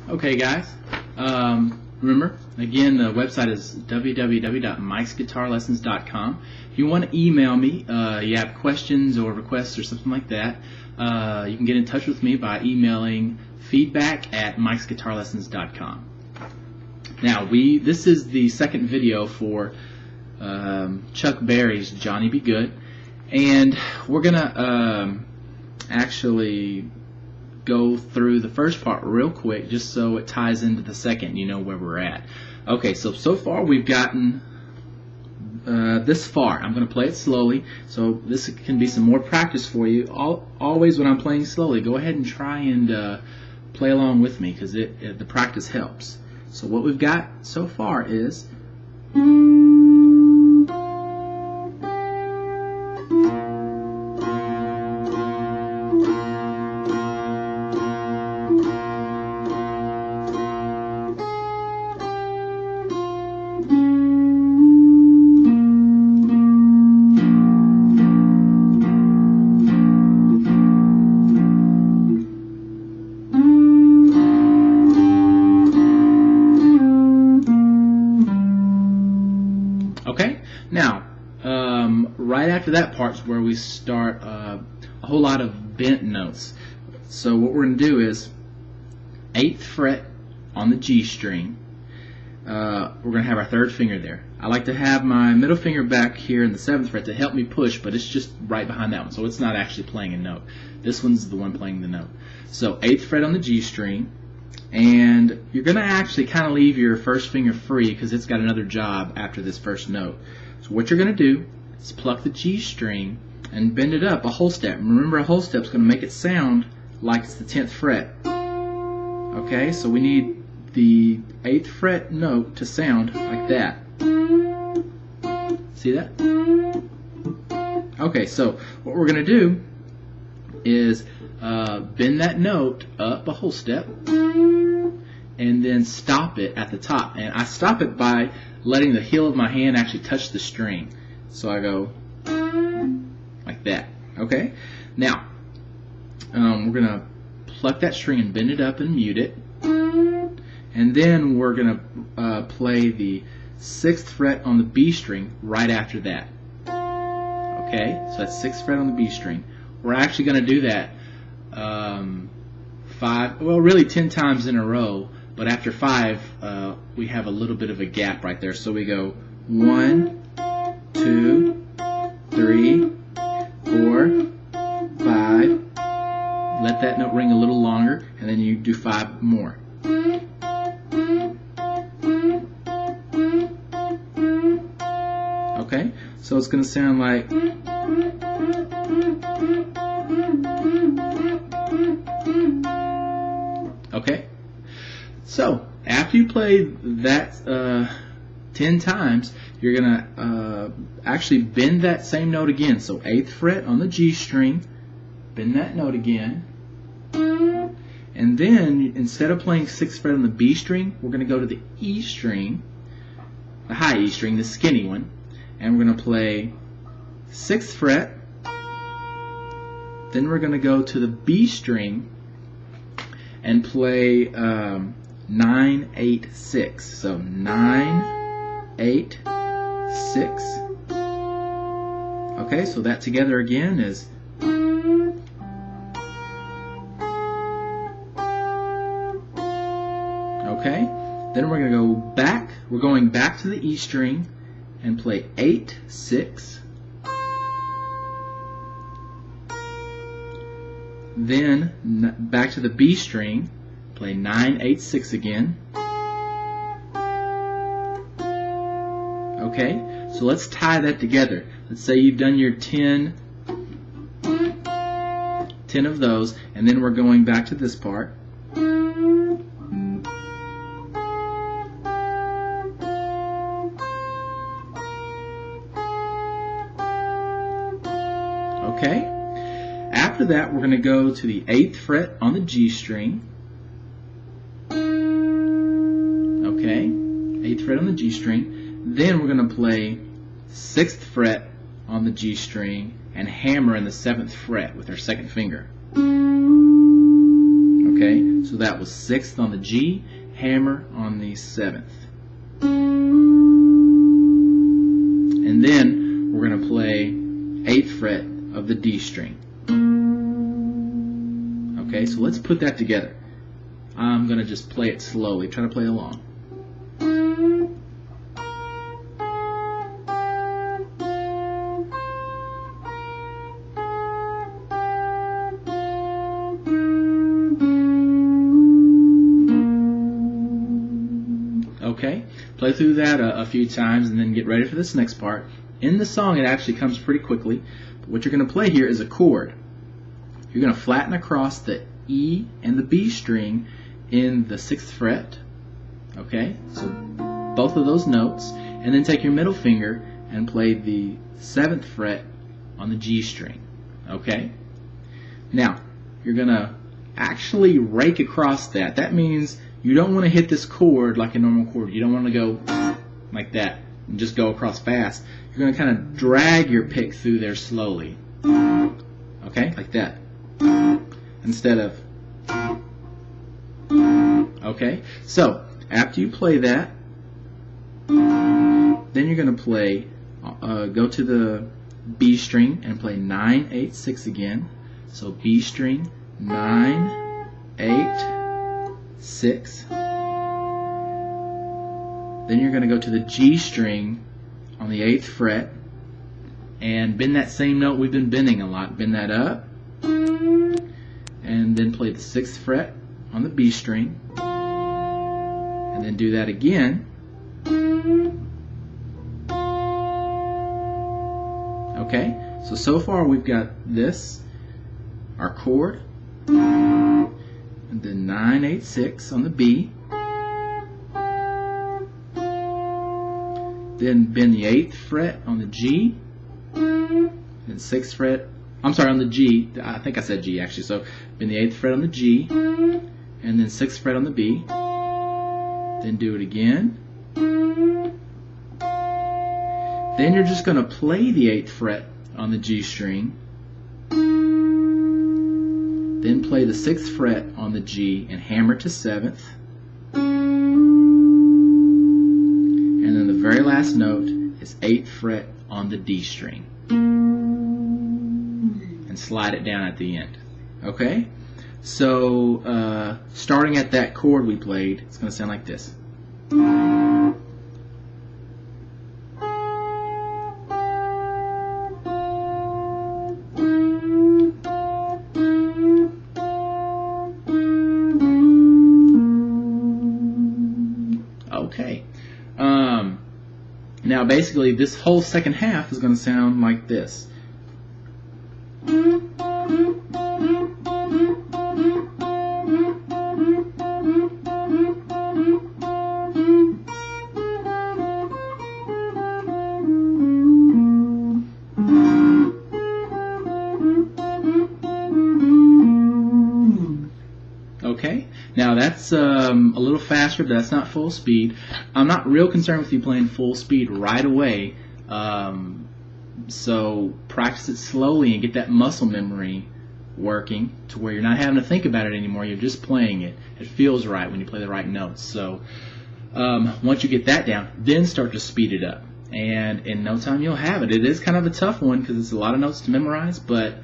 Okay, guys. Remember, again, the website is www.mikesguitarlessons.com. If you want to email me, you have questions or requests or something like that, you can get in touch with me by emailing feedback@mikesguitarlessons.com. Now, this is the second video for Chuck Berry's Johnny Be Good, and we're gonna actually go through the first part real quick just so it ties into the second, you know where we're at. Okay, so far we've gotten this far. I'm going to play it slowly, so this can be some more practice for you. Always when I'm playing slowly, go ahead and try and play along with me, because the practice helps. So what we've got so far is Now, right after that part's where we start a whole lot of bent notes. So what we're going to do is 8th fret on the G string. We're going to have our third finger there. I like to have my middle finger back here in the 7th fret to help me push, but it's just right behind that one, so it's not actually playing a note. This one's the one playing the note. So 8th fret on the G string, and you're going to actually kind of leave your first finger free because it's got another job after this first note. So what you're going to do is pluck the G string and bend it up a whole step. Remember, a whole step is going to make it sound like it's the 10th fret. Okay, so we need the 8th fret note to sound like that. See that? Okay, so what we're going to do is bend that note up a whole step and then stop it at the top. And I stop it by letting the heel of my hand actually touch the string. So I go like that. Okay? Now, we're going to pluck that string and bend it up and mute it. And then we're going to play the 6th fret on the B string right after that. Okay? So that's 6th fret on the B string. We're actually going to do that 10 times in a row. But after 5, we have a little bit of a gap right there. So we go 1, 2, 3, 4, 5. Let that note ring a little longer, and then you do 5 more. Okay? So it's going to sound like. Okay? So, after you play that 10 times, you're going to actually bend that same note again. So, 8th fret on the G string, bend that note again. And then, instead of playing 6th fret on the B string, we're going to go to the E string, the high E string, the skinny one. And we're going to play 6th fret. Then we're going to go to the B string and play 9, 8, 6. So 9, 8, 6. Okay, so that together again is. Okay, then we're going to go back. We're going back to the E string and play 8, 6. Then back to the B string, play 9, 8, 6 again. Okay, so let's tie that together. Let's say you've done your 10 of those, and then we're going back to this part. Okay. After that, we're going to go to the 8th fret on the G string. Okay, 8th fret on the G string. Then we're going to play 6th fret on the G string and hammer in the 7th fret with our second finger. Okay, so that was 6th on the G, hammer on the 7th. And then we're going to play 8th fret of the D string. Okay, so let's put that together. I'm going to just play it slowly. Try to play along. Okay, play through that a few times and then get ready for this next part. In the song it actually comes pretty quickly, but what you're going to play here is a chord. You're going to flatten across the E and the B string in the 6th fret. Okay, so both of those notes, and then take your middle finger and play the 7th fret on the G string. Okay, now you're going to actually rake across that. That means you don't want to hit this chord like a normal chord. You don't want to go like that and just go across fast. You're going to kind of drag your pick through there slowly. Okay, like that. Instead of. Okay, so after you play that, then you're going to play, go to the B string and play 9, 8, 6 again. So B string, 9, 8, 6. Then you're going to go to the G string on the 8th fret and bend that same note we've been bending a lot. Bend that up, and then play the 6th fret on the B string, and then do that again. Okay, so far we've got this, our chord, and then 9, 8, 6 on the B, then bend the 8th fret on the G, then 6th fret, I'm sorry, on the G, I think I said G actually, so bend the 8th fret on the G, and then 6th fret on the B, then do it again. Then you're just going to play the 8th fret on the G string, then play the 6th fret on the G and hammer to 7th, and then the very last note is 8th fret on the D string, and slide it down at the end. Okay, so starting at that chord we played, it's going to sound like this. Okay. Now basically this whole second half is going to sound like this. Okay, now that's a little faster, but that's not full speed. I'm not real concerned with you playing full speed right away, so practice it slowly and get that muscle memory working to where you're not having to think about it anymore, you're just playing it. It feels right when you play the right notes. So once you get that down, then start to speed it up, and in no time you'll have it. It is kind of a tough one because it's a lot of notes to memorize, but